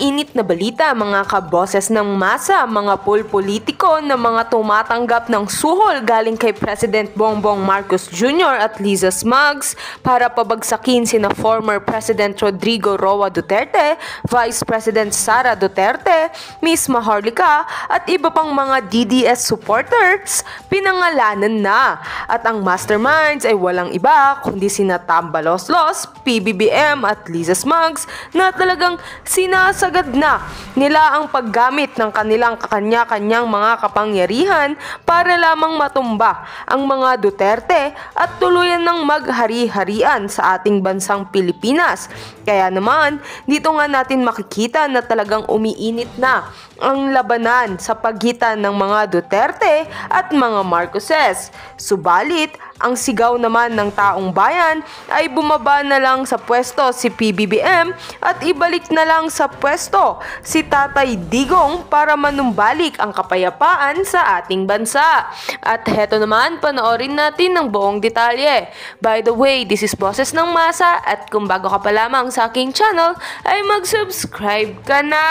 mainit na balita mga kaboses ng masa, mga politiko na mga tumatanggap ng suhol galing kay President Bongbong Marcos Jr. at Liza Smugs para pabagsakin sina former President Rodrigo Roa Duterte, Vice President Sara Duterte, Miss Maharlika at iba pang mga DDS supporters pinangalanan na. At ang masterminds ay walang iba kundi sina Tambaloslos, PBBM at Liza Smugs na talagang sinasagad na nila ang paggamit ng kanilang kakanya-kanyang mga kapangyarihan para lamang matumba ang mga Duterte at tuluyan ng maghari-harian sa ating bansang Pilipinas. Kaya naman, dito nga natin makikita na talagang umiinit na ang labanan sa pagitan ng mga Duterte at mga Marcoses. Subalit, ang sigaw naman ng taong bayan ay bumaba na lang sa pwesto si PBBM at ibalik na lang sa pwesto si Tatay Digong para manumbalik ang kapayapaan sa ating bansa. At heto naman, panoorin natin ng buong detalye. By the way, this is Boses ng Masa at kung bago ka pa lamang sa aking channel ay mag-subscribe ka na!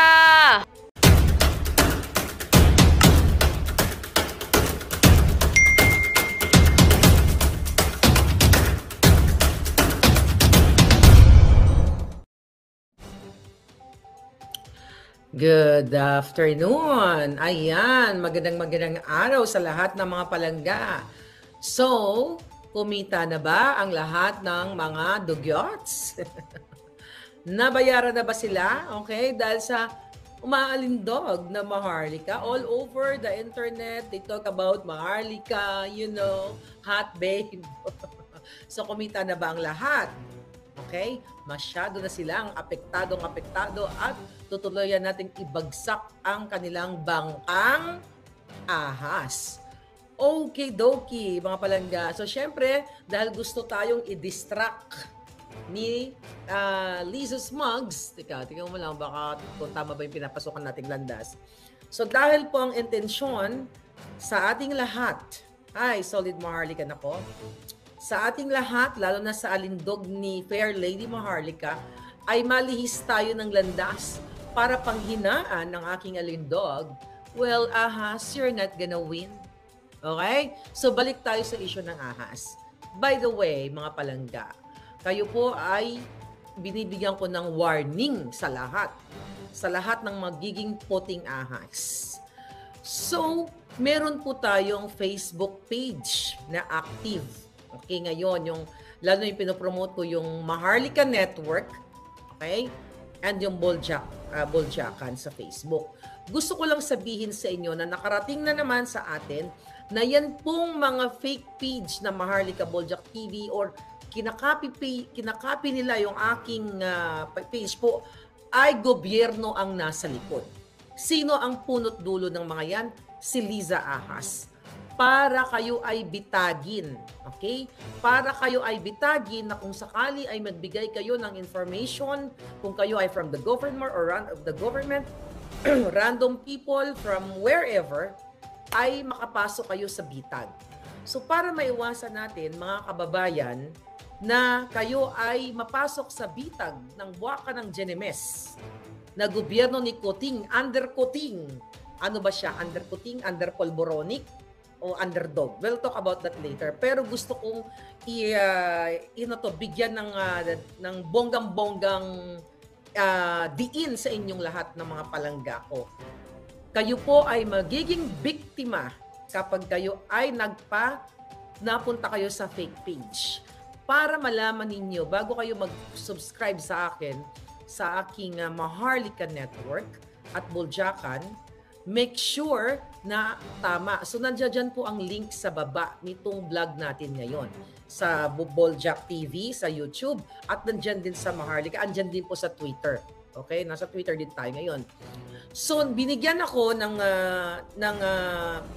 Good afternoon! Ayan, magandang araw sa lahat ng mga palangga. So, kumita na ba ang lahat ng mga dugyots? Nabayaran na ba sila? Okay, dahil sa umaalindog na Maharlika. All over the internet, they talk about Maharlika, hot babe. So, kumita na ba ang lahat? Okay? Masyado na silang apektado at tutuloyan nating ibagsak ang kanilang bangkang ahas. Okay, dokie, mga palangga. So, syempre, dahil gusto tayong i-distract ni Liza Smugs, tingnan mo lang baka kung tama ba yung pinapasokan nating landas. So, dahil po ang intensyon sa ating lahat, ay, solid Maharlika na po, sa ating lahat, lalo na sa alindog ni Fair Lady Maharlika, ay malihis tayo ng landas para panghinaan ng aking alindog. Well, ahas, you're not gonna win. Okay? So, balik tayo sa issue ng ahas. By the way, mga palangga, kayo po ay binibigyan ko ng warning sa lahat. Sa lahat ng magiging puting ahas. So, meron po tayong Facebook page na active. Okay, ngayon, lalo yung pinopromote ko yung Maharlika Network, okay, and yung Boljakan sa Facebook. Gusto ko lang sabihin sa inyo na nakarating na naman sa atin na yan pong mga fake page na Maharlika Boljak TV or kinakapi nila yung aking page po ay gobyerno ang nasa likod. Sino ang punot dulo ng mga yan? Si Liza Ahas. Para kayo ay bitagin, okay? Para kayo ay bitagin na kung sakali ay magbigay kayo ng information, kung kayo ay from the government or random people from wherever, ay makapasok kayo sa bitag. So para maiwasan natin, mga kababayan, na kayo ay mapasok sa bitag ng buwaka ng Genemes, na gobyerno ni Kuting, under Kuting. Ano ba siya? Under Kuting, under Polboronic, o underdog. We'll talk about that later. Pero gusto kong bigyan ng bonggang-bonggang diin sa inyong lahat ng mga palangga ko. Kayo po ay magiging biktima kapag kayo ay napunta kayo sa fake page. Para malaman ninyo, bago kayo mag-subscribe sa akin, sa aking Maharlika Network at Boljakan, make sure na tama. So, nandiyan po ang link sa baba nitong vlog natin ngayon. Sa Boljak TV, sa YouTube, at nandiyan din sa Maharlika. Andyan din po sa Twitter. Okay? Nasa Twitter din tayo ngayon. So, binigyan ako ng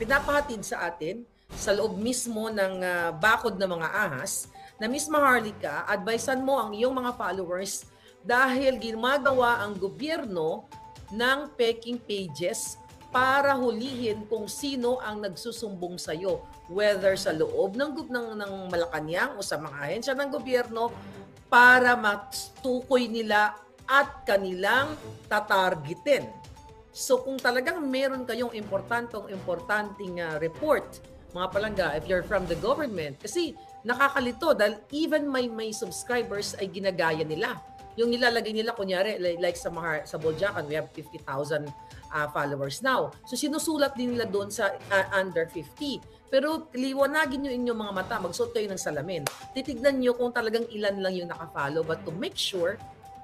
pinapahatid sa atin sa loob mismo ng bakod ng mga ahas na Miss Maharlika, advisean mo ang iyong mga followers dahil ginagawa ang gobyerno ng peking pages para hulihin kung sino ang nagsusumbong sa iyo, whether sa loob ng Malacanang o sa mga ahensya ng gobyerno, para matukoy nila at kanilang tatargetin. So kung talagang meron kayong importanteng report, mga palangga, if you're from the government, kasi nakakalito dahil even may subscribers ay ginagaya nila. Yung nilalagay nila, kunyari, like sa Boljacan, we have 50,000 followers now. So sinusulat din nila doon sa under 50. Pero liwanagin nyo inyong mga mata, magsuot kayo ng salamin. Titignan nyo kung talagang ilan lang yung nakafollow, but to make sure,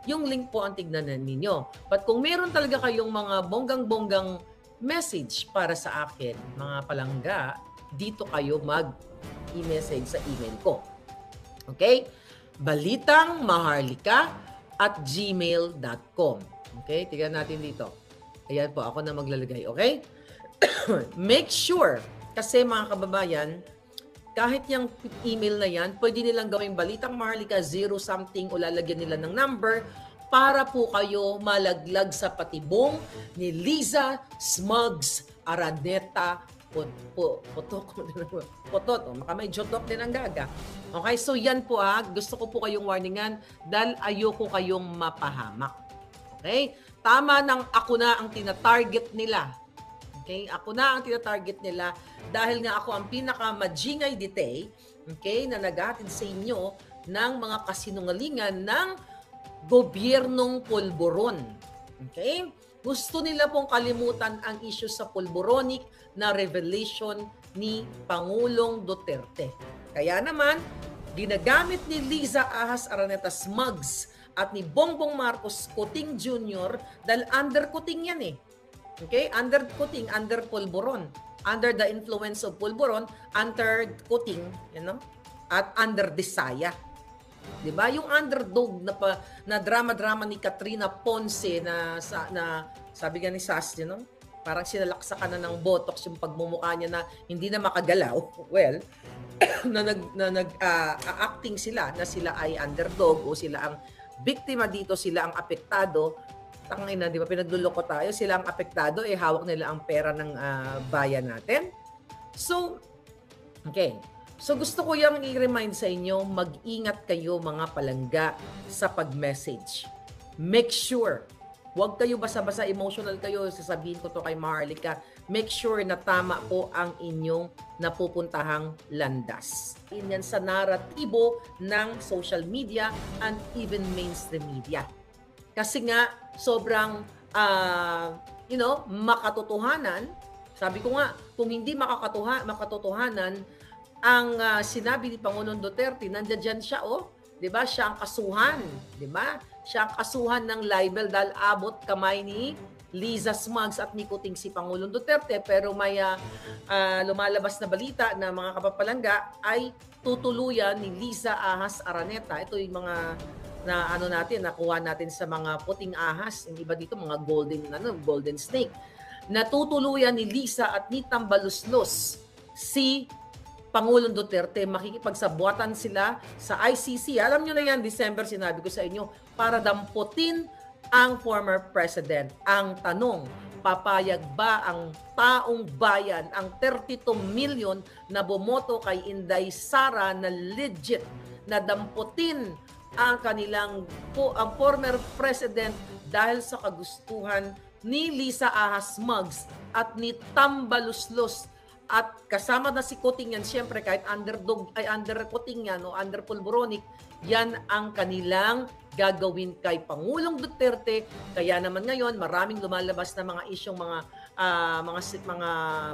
yung link po ang tignan ninyo. But kung meron talaga kayong mga bonggang-bonggang message para sa akin, mga palangga, dito kayo mag-i-message sa email ko. Okay? balitangmaharlika@gmail.com. Okay? Tignan natin dito. Ayan po, ako na maglalagay. Okay? Make sure, kasi mga kababayan, kahit yung email na yan, pwede nilang gawing balitang maharlika 0 something o lalagyan nila ng number para po kayo malaglag sa patibong ni Liza Smugs Araneta Potot. Baka may jotok din ang gaga. Okay, so yan po gusto ko po kayong warningan dahil ayoko kayong mapahamak. Okay? Tama nang ako na ang tina-target nila. Okay? Ako na ang tina-target nila dahil nga ako ang pinaka-majingay ditay, okay, na naghatid sa inyo ng mga kasinungalingan ng gobyernong pulburon. Okay? Gusto nila pong kalimutan ang issue sa pulburonic na revelation ni Pangulong Duterte. Kaya naman, ginagamit ni Liza Ahas Araneta Smugs at ni Bongbong Marcos Kuting Jr. dahil under Kuting yan eh. Okay? Under Kuting, under pulburon. Under the influence of pulburon, under Kuting, at under Desaya. 'Di ba? Yung underdog na drama-drama ni Katrina Ponce na sabi nga ni Sas, parang sinalaksakan na ng botox yung pagmumukha niya na hindi na makagalaw. Well, acting sila na sila ay underdog o sila ang biktima dito, sila ang apektado. Tangina, 'di ba? Pinagluloko tayo, sila ang apektado, hawak nila ang pera ng bayan natin. So, okay. So gusto ko yung i-remind sa inyo, mag-ingat kayo mga palangga sa pag-message. Make sure, huwag kayo basa-basa, emotional kayo, sasabihin ko to kay Maharlika. Make sure na tama po ang inyong napupuntahang landas. Yan sa naratibo ng social media and even mainstream media. Kasi nga, sobrang, makatotohanan. Sabi ko nga, kung hindi makatotohanan, ang sinabi ni Pangulong Duterte, nandiyan siya, 'di ba? Siya ang kasuhan, 'di ba? Siya ang kasuhan ng libel dahil abot kamay ni Liza Smugs at ni Kuting si Pangulong Duterte, pero may lumalabas na balita na mga kapapalangga ay tutuluyan ni Liza Ahas Araneta. Ito yung mga nakuha natin sa mga puting ahas, hindi ba dito mga golden snake. Natutuluyan ni Liza at ni Tambaluslos si Pangulong Duterte, makikipagsabuatan sila sa ICC. Alam nyo na yan, December, sinabi ko sa inyo, para damputin ang former president. Ang tanong, papayag ba ang taong bayan, ang 32 million na bumoto kay Inday Sara na legit na damputin ang kanilang ang former president dahil sa kagustuhan ni Liza Ahas Smugs at ni Tambaluslos? At kasama na si Kuting yan, siyempre kahit underdog ay under Kuting yan o under pulburonic, yan ang kanilang gagawin kay Pangulong Duterte. Kaya naman ngayon, maraming lumalabas na mga isyong mga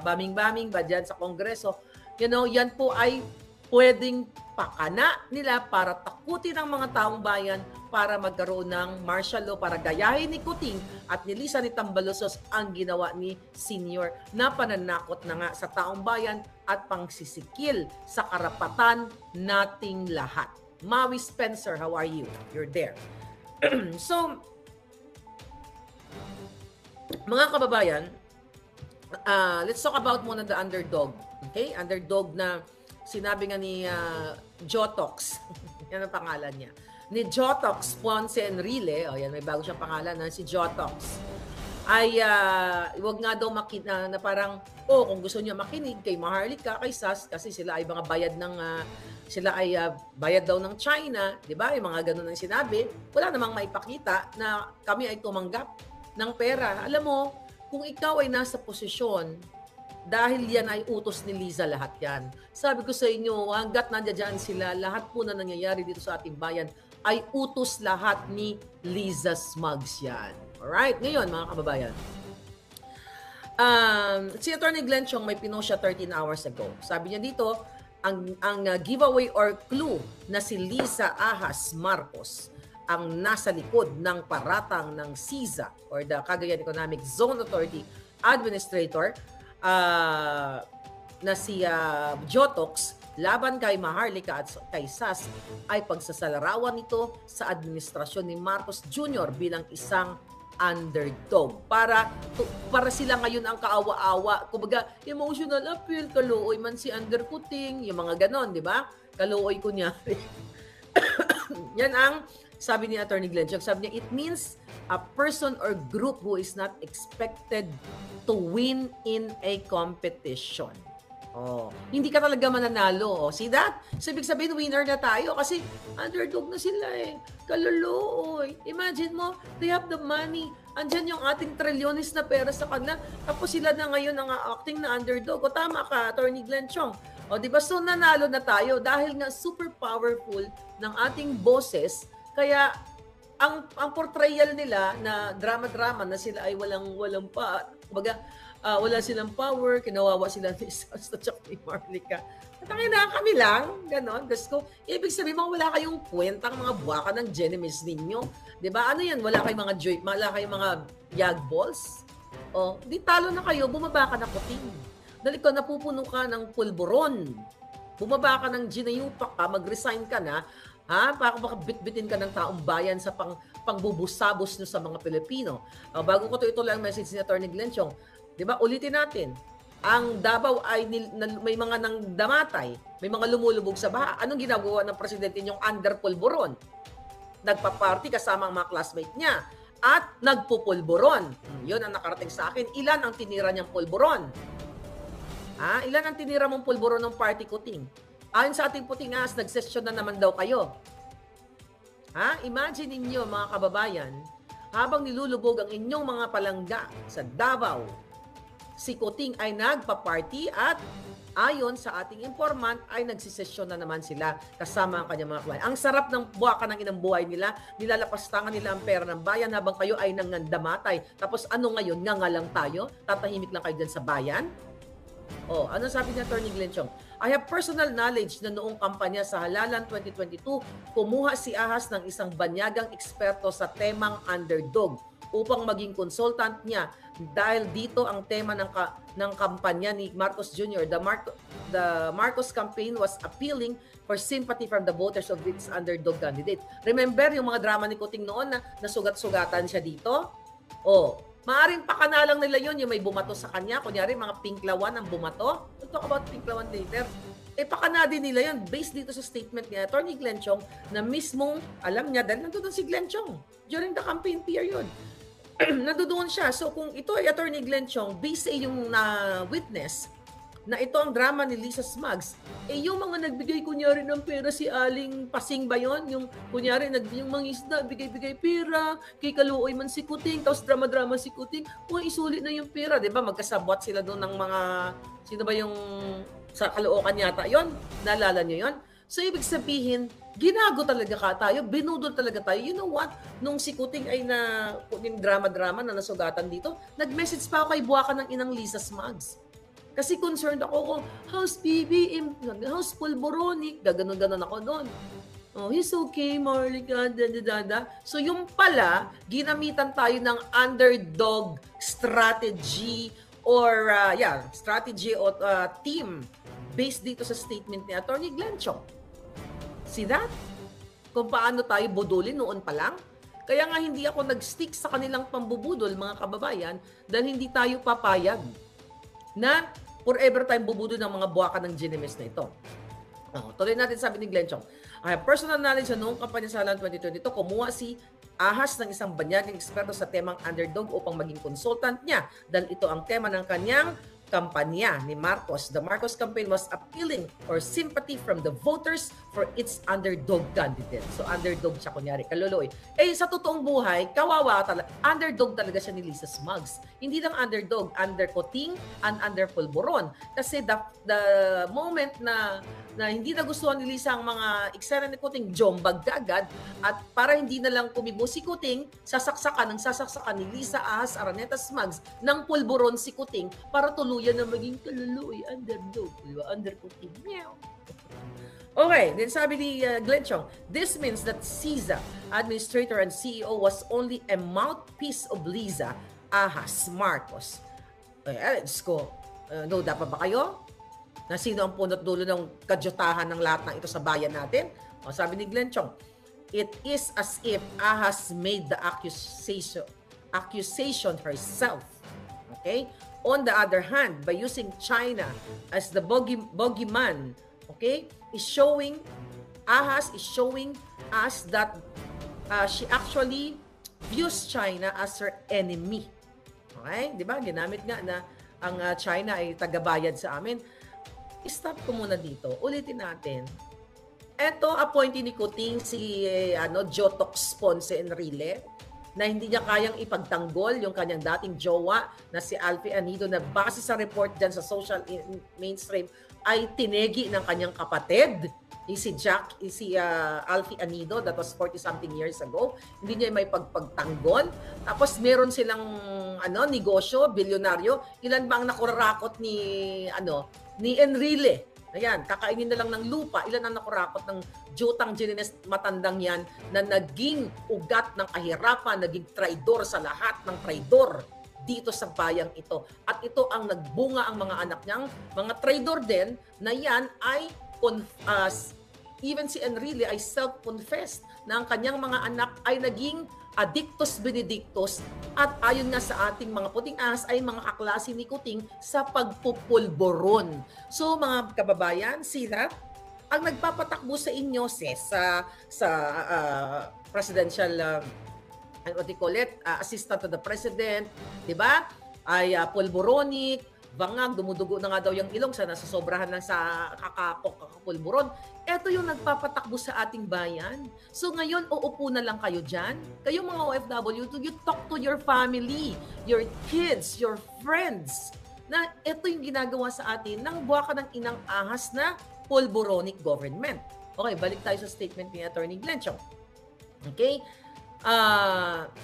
baming-baming ba dyan sa Kongreso. Yan po ay pwedeng pakana nila para takutin ang mga taong bayan para magkaroon ng martial law, para gayahin ni Kuting at ni Liza ni Tambaluslos ang ginawa ni Senior na pananakot na nga sa taong bayan at pangsisikil sa karapatan nating lahat. Maui Spencer, how are you? You're there. So, mga kababayan, let's talk about muna the underdog. Okay? Underdog na sinabi nga ni Jotox, yan ang pangalan niya, ni Jotox Ponce Enrile, yan may bago siyang pangalan na si Jotox, ay wag nga daw na parang, kung gusto niya makinig kay Maharlika, kay Sas, kasi sila ay mga bayad ng sila ay bayad daw ng China, di ba? Yung mga ganun ang sinabi, wala namang maipakita na kami ay tumanggap ng pera. Alam mo, kung ikaw ay nasa posisyon, dahil yan ay utos ni Liza lahat yan. Sabi ko sa inyo, hanggat nandiyan sila, lahat po na nangyayari dito sa ating bayan ay utos lahat ni Liza Smugs yan. Alright, ngayon mga kababayan, si Attorney Glenn Chong may pinost siya 13 hours ago. Sabi niya dito, ang giveaway or clue na si Liza Ahas Marcos ang nasa likod ng paratang ng CIZA or the Cagayan Economic Zone Authority Administrator na si Jotox laban kay Maharlika at kay SAS ay pagsasalarawan nito sa administrasyon ni Marcos Jr. bilang isang underdog. Para sila ngayon ang kaawa-awa. Kumbaga, emotional appeal, kaluoy man si undercutting, yung mga ganon, di ba? Kaluoy kunyari. Yan ang sabi ni Attorney Glenn Chong. Sabi niya, it means a person or group who is not expected to win in a competition. Oh, hindi ka talaga mananalo. Oh, see that? So, ibig sabihin, winner na tayo kasi underdog na sila eh. Kaluluoy. Imagine mo, they have the money. Andyan yung ating trilyones na pera sa kanila. Tapos sila na ngayon ang acting na underdog. O tama ka, Attorney Glenn Chong. O diba? So, nanalo na tayo dahil nga super powerful ng ating bosses. Kaya, ang portrayal nila na drama-drama na sila ay walang kumbaga, wala silang power, kinawawa sila ni Sas at saka ni Marlica. At ang na kami lang, ganon. Gusto ko, ibig sabihin mo, wala kayong kwentang mga buwaka ng genemies ninyo. Diba? Ano yan? Wala kayong mga yag balls? O, di talo na kayo, bumaba ka na kuting. Dali ka, napupuno ka ng pulburon. Bumaba ka ng ginayupak ka, mag-resign ka na, baka bitbitin ka ng taong bayan sa pangbubusabos nyo sa mga Pilipino. Bago ko ito lang message ni Attorney Glenn Chong, di ba, ulitin natin, ang Davao ay may mga nang damatay, may mga lumulubog sa baha. Anong ginagawa ng presidente niyong under pulburon? Nagpa-party kasama ang mga classmate niya at nagpupulburon. Yun ang nakarating sa akin. Ilan ang tinira niyang pulburon? Ilan ang tinira mong pulburon ng party kuting? Ayon sa ating puting as, nag-session na naman daw kayo. Imagine ninyo mga kababayan, habang nilulubog ang inyong mga palangga sa Davao, si Kuting ay nagpa-party at ayon sa ating informant ay nagsisesyon na naman sila kasama ang kanyang mga kliyente. Ang sarap ng buwaka ng inang buhay nila, nilalapastangan nila ang pera ng bayan habang kayo ay nangandamatay. Tapos ano ngayon, nga lang tayo? Tatahimik lang kayo dyan sa bayan? Ano sabi ni Attorney Glenn Chong? I have personal knowledge na noong kampanya sa Halalan 2022, kumuha si Ahas ng isang banyagang eksperto sa temang underdog upang maging consultant niya dahil dito ang tema ng kampanya ni Marcos Jr. The Marcos campaign was appealing for sympathy from the voters of its underdog candidate. Remember yung mga drama ni Kuting noon na nasugat-sugatan siya dito? Maaring pakanalang nila yun, yung may bumato sa kanya. Kunyari, mga pinklawan ang bumato. We'll talk about pinklawan later. Pakana din nila yun based dito sa statement ni Attorney Glenn Chong na mismong alam niya dahil nandoon si Glenn Chong during the campaign period. Nandoon siya. So kung ito ay Attorney Glenn Chong, based yung witness na ito ang drama ni Liza Smugs, yung mga nagbigay kunyari ng pera si Aling Pasing ba yun? Yung kunyari, yung mga isda, bigay-bigay pera, kay Kaluoy man si Kuting, tapos drama-drama si Kuting, isulit na yung pera, di ba? Magkasabwat sila doon ng mga, sino ba yung sa Caloocan yata yon? Naalala nyo yon? So, ibig sabihin, ginago talaga tayo, binudol talaga tayo. You know what? Nung si Kuting ay yung drama-drama na nasugatan dito, nag-message pa ako kay buwaka ng inang Liza Smugs. Kasi concerned ako kung House BBM, House Pulboronic, gaganon-ganon ako doon. He's okay, Marlica, da. So yung pala, ginamitan tayo ng underdog strategy or strategy o team based dito sa statement ni Attorney Glenn Chong. See that? Kung paano tayo budulin noon pa lang. Kaya nga hindi ako nag-stick sa kanilang pambubudol, mga kababayan, dahil hindi tayo papayag na forever time bubudol ng mga buwaka ng ginemes na ito. Tuloy natin sabi ni Glenn Chong. I have personal knowledge na noong kampanya sa Halalan 2022, kumuha si Ahas ng isang banyagang eksperto sa temang underdog upang maging consultant niya dahil ito ang tema ng kanyang kampanya ni Marcos. The Marcos campaign was appealing for sympathy from the voters for its underdog candidate. So underdog siya, kunyari, kaluluoy. Sa totoong buhay, kawawa talaga. Underdog talaga siya ni Lisa Smugs. Hindi lang underdog, under Coting and under Pulburon. Kasi the moment na hindi nagustuhan ni Lisa ang mga eksena ni Coting, jombag agad, at para hindi na lang kumibo si Coting, sasaksakan ni Lisa Ahas Araneta Smugs ng Pulburon si Coting para tuluyan na maging kaluluoy, underdog, diba? Under Coting. Meow. Okay, then sabi ni Glenn Chong, this means that CISA administrator and CEO was only a mouthpiece of Lisa Ahas Marcos. Let's go. No, dapat ba kayo? Na sino ang punot dulo ng kadyutahan ng lahat ng ito sa bayan natin? Sabi ni Glenn Chong, it is as if Ahas made the accusation herself. Okay? On the other hand, by using China as the bogeyman, okay, Ahas is showing us that she actually views China as her enemy. Okay? Di ba? Ginamit nga na ang China ay tagabayad sa amin. Stop ko muna dito. Ulitin natin. Eto, appointee ni Coting si Jotox Ponce Enrile, na hindi niya kayang ipagtanggol yung kanyang dating jowa na si Alfie Anido, na base sa report dyan sa social mainstream ay tinegi ng kanyang kapatid, si Alfie Anido, that was 40-something years ago. Hindi niya may pagtanggol. Tapos meron silang negosyo, bilyonaryo. Ilan ba ang nakurakot ni Enrile? Ayan, kakainin na lang ng lupa. Ilan ang nakurakot ng Jutang Jinines matandang yan na naging ugat ng kahirapan, naging traidor sa lahat ng traidor dito sa bayang ito. At ito ang nagbunga ang mga anak niyang, mga traidor din, na yan ay even si Enrile ay self-confessed na ang kanyang mga anak ay naging addictus benedictus, at ayon nga sa ating mga puting ahas ay mga kaklase ni Coting sa pagpupulboron. So mga kababayan, sila ang nagpapatakbo sa inyo sa presidential assistant to the president, di ba? Ay pulboronic, bangag, dumudugo na nga daw yung ilong sa nasasobrahan lang sa kakapulburon. Ito yung nagpapatakbo sa ating bayan. So ngayon, uupo na lang kayo dyan. Kayong mga OFW, you talk to your family, your kids, your friends, na ito yung ginagawa sa atin ng buwaka ng inang ahas na pulboronic government. Okay, balik tayo sa statement ni Attorney Glenn Chong. Okay?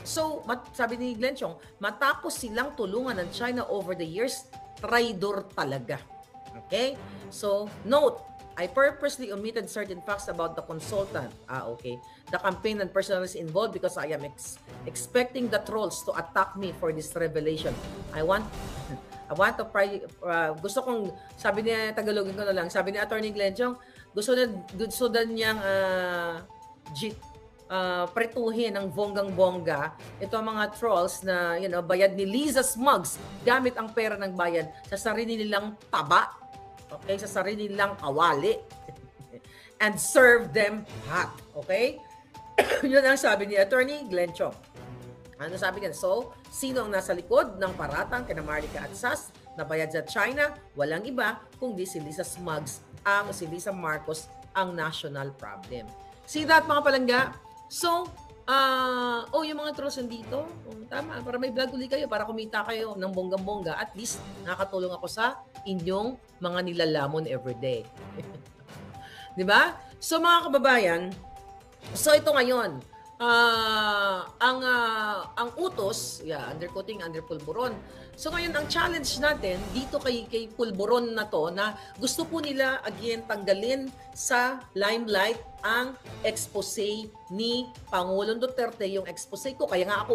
So, sabi ni Glenn Chong, matapos silang tulungan ng China over the years, traidor talaga. Okay? So, note, I purposely omitted certain facts about the consultant. Okay. The campaign and personalities involved because I am expecting the trolls to attack me for this revelation. I want to gusto kong, sabi niya, Tagalogin ko na lang, sabi ni Attorney Glenn Chong, gusto na niyang pretuhin ng bonggang-bongga ito ang mga trolls na bayad ni Lisa Smugs gamit ang pera ng bayan sa sarili nilang taba, okay, sa sarili nilang kawali and serve them hot, okay? Yun ang sabi ni Attorney Glenn Chong. Ano sabi niya? So, sino ang nasa likod ng paratang kina Marlica at Sas na bayad sa China? Walang iba kundi si Lisa Smugs, si Lisa Marcos ang national problem. See that, mga palangga? So, yung mga trolls nandito, tama, para may vlog ulit kayo, para kumita kayo ng bonggang-bongga. At least, nakakatulong ako sa inyong mga nilalamon everyday. Diba? So, mga kababayan, so ito ngayon, ang utos, under Coting, under Pulburon. So ngayon, ang challenge natin dito kay Pulburon na to, na gusto po nila again tanggalin sa limelight ang expose ni Pangulong Duterte, yung expose ko. Kaya nga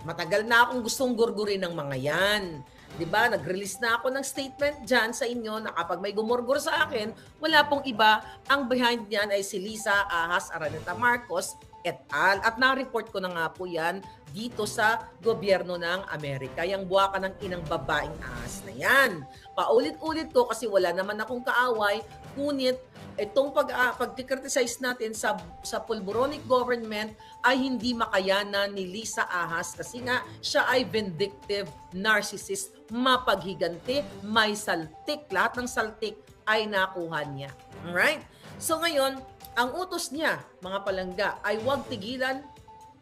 matagal na akong gustong gurgurin ng mga yan. Diba? Nag-release na ako ng statement dyan sa inyo na kapag may gumurgur sa akin, wala pong iba. Ang behind niyan ay si Lisa Ahas Araneta Marcos et al. At na-report ko na nga po yan dito sa gobyerno ng Amerika. Yung buwaka ng inang babaeng ahas na yan. Paulit-ulit ko kasi wala naman akong kaaway, ngunit itong pag-criticize natin sa pulboronic government ay hindi makayanan ni Lisa Ahas kasi nga siya ay vindictive, narcissist, mapaghiganti, may saltik. Lahat ng saltik ay nakuha niya. Alright? So ngayon, ang utos niya, mga palangga, ay huwag tigilan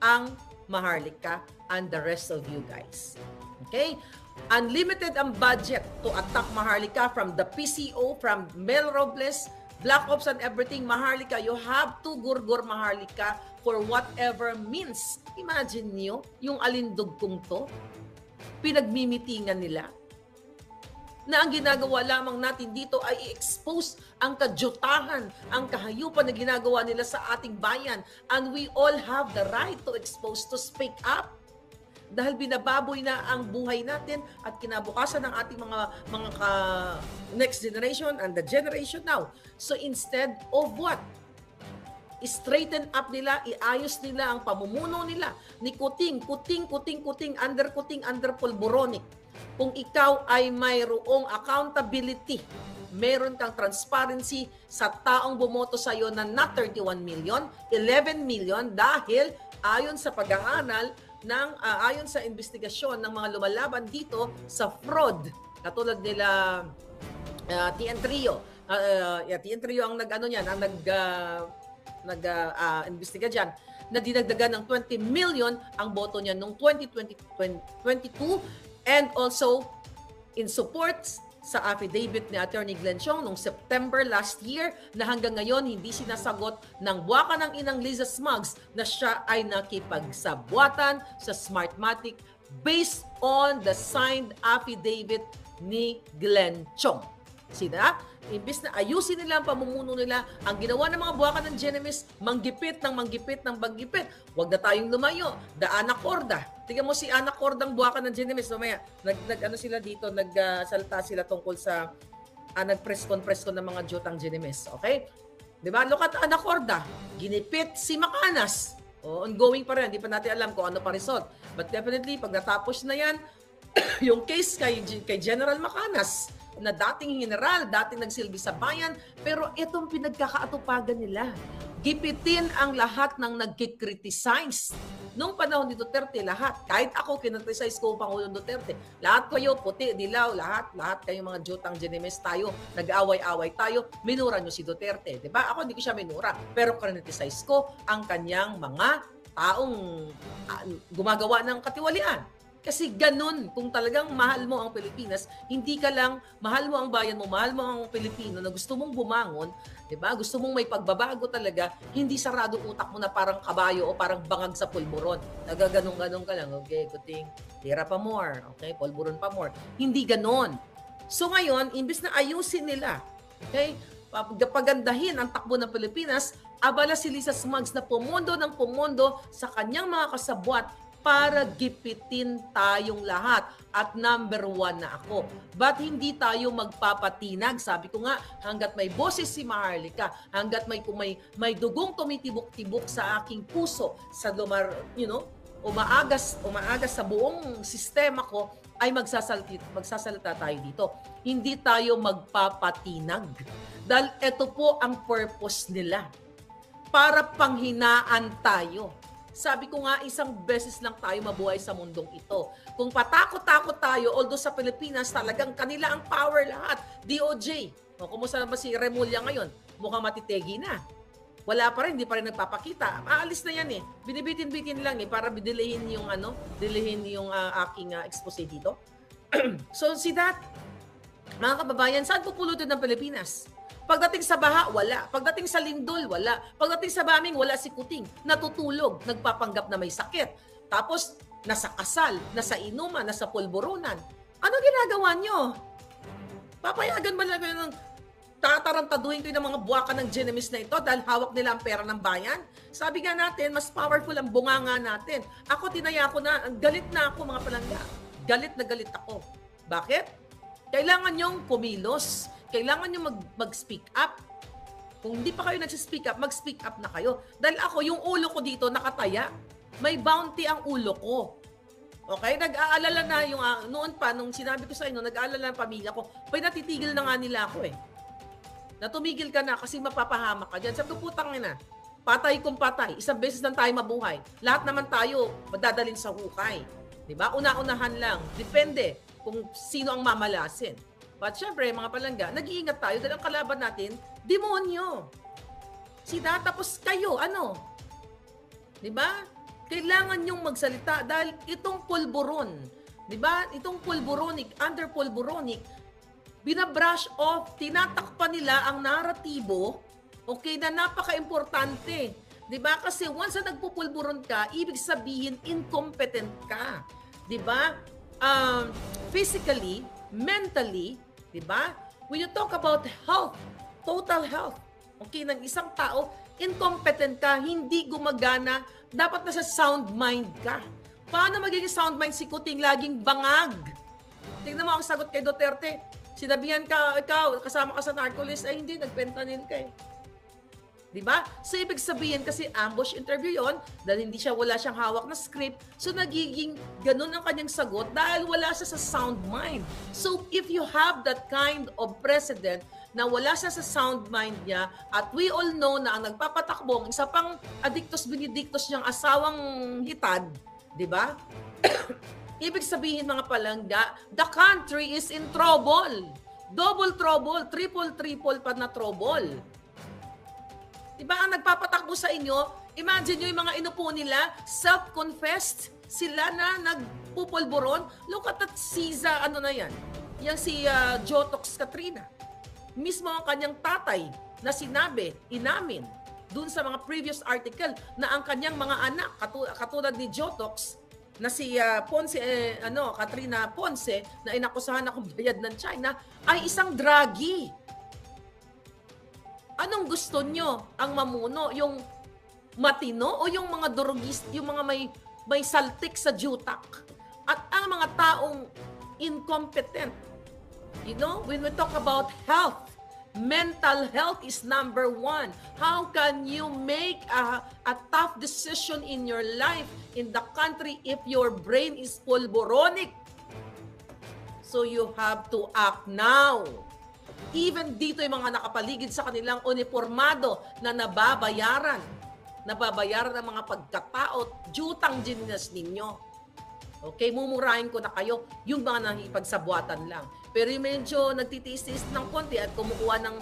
ang Maharlika and the rest of you guys. Okay? Unlimited ang budget to attack Maharlika from the PCO, from Mel Robles, Black Ops and everything. Maharlika, you have to gurgur Maharlika for whatever means. Imagine niyo, yung alindugkong to, pinagmimitingan nila, na ang ginagawa lamang natin dito ay i-expose ang kadyutahan, ang kahayupan na ginagawa nila sa ating bayan. And we all have the right to expose, to speak up. Dahil binababoy na ang buhay natin at kinabukasan ng ating mga next generation and the generation now. So instead of what? Straighten up nila, iayos nila ang pamumuno nila ni kuting, under pulboronic. Kung ikaw ay mayroong accountability, meron kang transparency sa taong bumoto sa iyo na not 31 million, 11 million dahil ayon sa pag-aaral ayon sa investigasyon ng mga lumalaban dito sa fraud, katulad nila TN Trio. TN Trio ang nag-investiga dyan, na dinagdagan ng 20 million ang boto niya noong 2022, and also in support sa affidavit ni Attorney Glenn Chong noong September last year na hanggang ngayon hindi sinasagot ng buwaka ng inang Liza Smugs na siya ay nakipagsabwatan sa Smartmatic based on the signed affidavit ni Glenn Chong. Sina? Imbis na ayusin nila ang pamumuno nila, ang ginawa ng mga buwaka ng Genemis, manggipit. Huwag na tayong lumayo. The Anacorda. Tingnan mo si Anacorda ang buwaka ng Genemis. Mamaya, nagsalita sila tungkol sa nag-press con ng mga jutang Genemis. Okay? Diba? Look at Anacorda. Ginipit si Macanas. Ongoing pa rin. Hindi pa natin alam kung ano pa result. But definitely, pag natapos na yan, yung case kay General Macanas, na dating general, dating nagsilbi sa bayan, pero itong pinagkakaatupagan nila. Gipitin ang lahat ng nagkikriticize. Nung panahon ni Duterte, lahat, kahit ako, kinriticize ko Pangulong Duterte. Lahat kayo, puti, dilaw, lahat kayong mga jutang Genemes tayo, nag-away-away tayo, minura nyo si Duterte. Diba? Ako hindi ko siya minura, pero kinriticize ko ang kanyang mga taong gumagawa ng katiwalian. Kasi ganun, kung talagang mahal mo ang Pilipinas, hindi ka lang mahal mo ang bayan mo, mahal mo ang Pilipino na gusto mong bumangon, 'di ba? Gusto mong may pagbabago talaga, hindi sarado utak mo na parang kabayo o parang bangag sa pulburon. Nagaganong-ganong ka lang, okay, kuting, tira pa more, okay, pulburon pa more. Hindi ganon. So ngayon, imbis na ayusin nila, okay, pagandahin ang takbo ng Pilipinas, abala si Lisa Smugs na pumondo sa kanyang mga kasabwat para gipitin tayong lahat. At number 1 na ako. But hindi tayo magpapatinag. Sabi ko nga, hanggat may boses si Maharlika, hanggat may dugong tumitibok-tibok sa aking puso, sa umaagas sa buong sistema ko, ay magsasalita tayo dito. Hindi tayo magpapatinag. Dahil ito po ang purpose nila. Para panghinaan tayo. Sabi ko nga, isang beses lang tayo mabuhay sa mundong ito. Kung patakot-takot tayo, although sa Pilipinas talagang kanila ang power lahat. DOJ. Kumusta ba si Remulla ngayon? Mukhang matitegi na. Wala pa rin, hindi pa rin nagpapakita. Aalis na yan eh. Binibitin-bitin lang eh para dilehin yung aking expose dito. So si that, mga kababayan, saan pupulutin ng Pilipinas? Pagdating sa baha, wala. Pagdating sa lindol, wala. Pagdating sa baming, wala si Kuting. Natutulog, nagpapanggap na may sakit. Tapos, nasa kasal, nasa inuman, nasa pulburunan. Ano ginagawa nyo? Papayagan ba lang kayo ng tatarantaduhin kayo ng mga buwaka ng Genemis na ito dahil hawak nila ang pera ng bayan? Sabi nga natin, mas powerful ang bunganga natin. Ako, tinaya ko na, galit na ako mga palangga. Galit na galit ako. Bakit? Kailangan nyong kumilos. Kailangan nyo mag-speak up. Kung hindi pa kayo nag-speak up, mag-speak up na kayo. Dahil ako, yung ulo ko dito nakataya. May bounty ang ulo ko. Okay? Nag-aalala na yung, noon pa, nung sinabi ko sa inyo, nag-aalala ang pamilya ko. Pwede natitigil na nga nila ako eh. na tumigil ka na kasi mapapahamak ka dyan. Sabi ko, putang ina, patay kung patay. Isang beses lang tayo mabuhay. Lahat naman tayo madadalin sa hukay. Diba? Una-unahan lang. Depende kung sino ang mamalasin. But syempre, mga palangga, nag-iingat tayo dahil ang kalaban natin, demonyo. Tapos kayo, ano? Diba? Kailangan nyong magsalita dahil itong pulburon, diba? Itong pulburonic, under pulburonic, binabrush off, tinatakpan nila ang naratibo, okay, na napaka-importante. Diba? Kasi once na nagpupulburon ka, ibig sabihin incompetent ka. Diba? Physically, mentally, diba? When you talk about health, total health, okay, ng isang tao, incompetent ka, hindi gumagana, dapat nasa sound mind ka. Paano magiging sound mind si Kuting? Laging bangag. Tingnan mo ang sagot kay Duterte. Sinabihan ka, ikaw, kasama ka sa narcolist, ay hindi, nagfentanyl ka eh. Diba? So, ibig sabihin kasi ambush interview yon dahil wala siyang hawak na script. So, nagiging ganun ang kanyang sagot dahil wala siya sa sound mind. So, if you have that kind of president na wala siya sa sound mind niya at we all know na ang nagpapatakbo, ang isa pang addictus benedictus niyang asawang hitad, diba? Ibig sabihin mga palangga, the country is in trouble. Double trouble, triple pa na trouble. Diba ang nagpapatakbo sa inyo, imagine nyo yung mga inupo nila, self-confessed, sila na nagpupulburon. Look at that Siza, ano na yan? Yang si Jotox Katrina. Mismo ang kanyang tatay na sinabi, inamin, dun sa mga previous article na ang kanyang mga anak, katulad ni Jotox, na si Katrina Ponce, na inakusahan akong bayad ng China, ay isang druggie. Anong gusto nyo? Ang mamuno? Yung matino o yung mga durugist, yung mga may saltik sa jutak? At ang mga taong incompetent. You know, when we talk about health, mental health is number one. How can you make a tough decision in your life, in the country, if your brain is pulboronic? So you have to act now. Even dito yung mga nakapaligid sa kanilang uniformado na nababayaran ng mga pagkatao, jutang ginas ninyo. Okay, mumurahin ko na kayo yung mga nakipagsabuatan lang. Pero yung medyo nagtitiis-tiis ng konti at kumukuha ng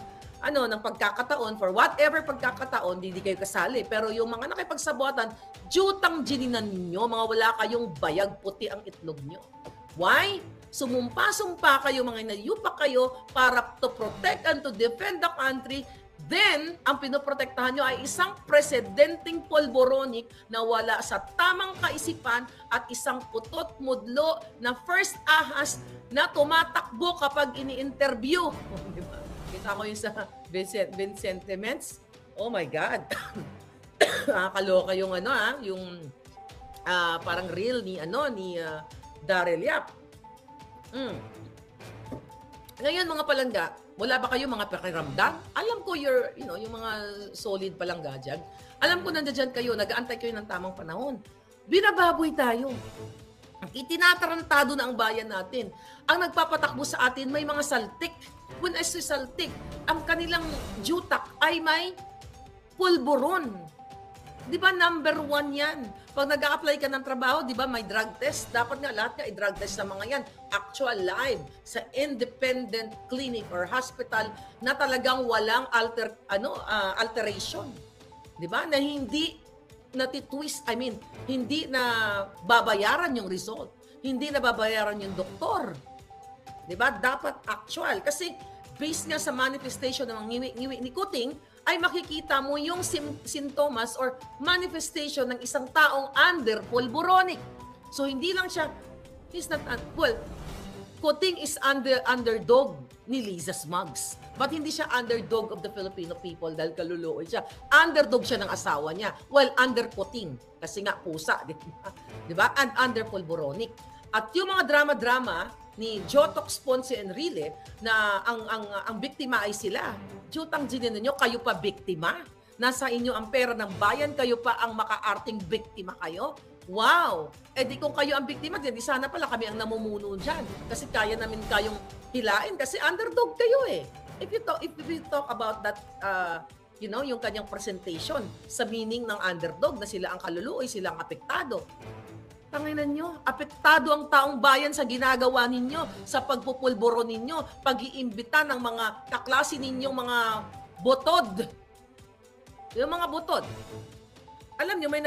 pagkakataon, for whatever pagkakataon, hindi kayo kasali. Pero yung mga nakipagsabuatan, jutang gininan ninyo, mga wala kayong bayag, puti ang itlog nyo. Why? Sumumpa-sumpa kayo, mga inayupa kayo para to protect and to defend the country. Then, ang pinoprotektahan nyo ay isang presidenteng polboronic na wala sa tamang kaisipan at isang putot mudlo na first ahas na tumatakbo kapag ini-interview. Diba? Kita ko yung sa Vincent Ments. Oh my God. Nakakaloka yung parang reel ni Daryl Yap. Ngayon mga palangga, wala ba kayo mga pakiramdam? Alam ko yung mga solid palangga dyan. Alam ko nandiyan kayo, nag-aantay kayo ng tamang panahon. Binababoy tayo. Itinatarantado na ang bayan natin. Ang nagpapatakbo sa atin may mga saltik. When I say saltik, ang kanilang jutak ay may pulburon. Di ba number 1 yan? Pag nag-a-apply ka ng trabaho, di ba may drug test? Dapat nga lahat nga i-drug test sa mga yan. Actual live sa independent clinic or hospital na talagang walang alteration. Di ba? Na hindi natitwist, hindi na babayaran yung result. Hindi na babayaran yung doktor. Di ba? Dapat actual. Kasi based nga sa manifestation ng ngiwi ni Kuting, ay makikita mo yung sintomas or manifestation ng isang taong under pulboronic. So, hindi lang siya, Kuting is underdog ni Liza Smugs. But hindi siya underdog of the Filipino people dahil kaluluoy siya. Underdog siya ng asawa niya. Well, under Kuting. Kasi nga pusa, di ba? And under pulboronic. At yung mga drama-drama ni Jotox Ponce Enrile na ang biktima ay sila. Jutang ginin ninyo, kayo pa biktima. Nasa inyo ang pera ng bayan, kayo pa ang makaarting biktima kayo. Wow! Eh di kung kayo ang biktima, di sana pala kami ang namumuno dyan. Kasi kaya namin kayong hilain kasi underdog kayo eh. if we talk about that, yung kanyang presentation sa meaning ng underdog na sila ang kaluluoy, sila ang apektado. Tanginan nyo, apektado ang taong bayan sa ginagawa ninyo, sa pagpupulboro ninyo, pag-iimbita ng mga kaklase ninyong mga botod. Yung mga botod. Alam nyo, may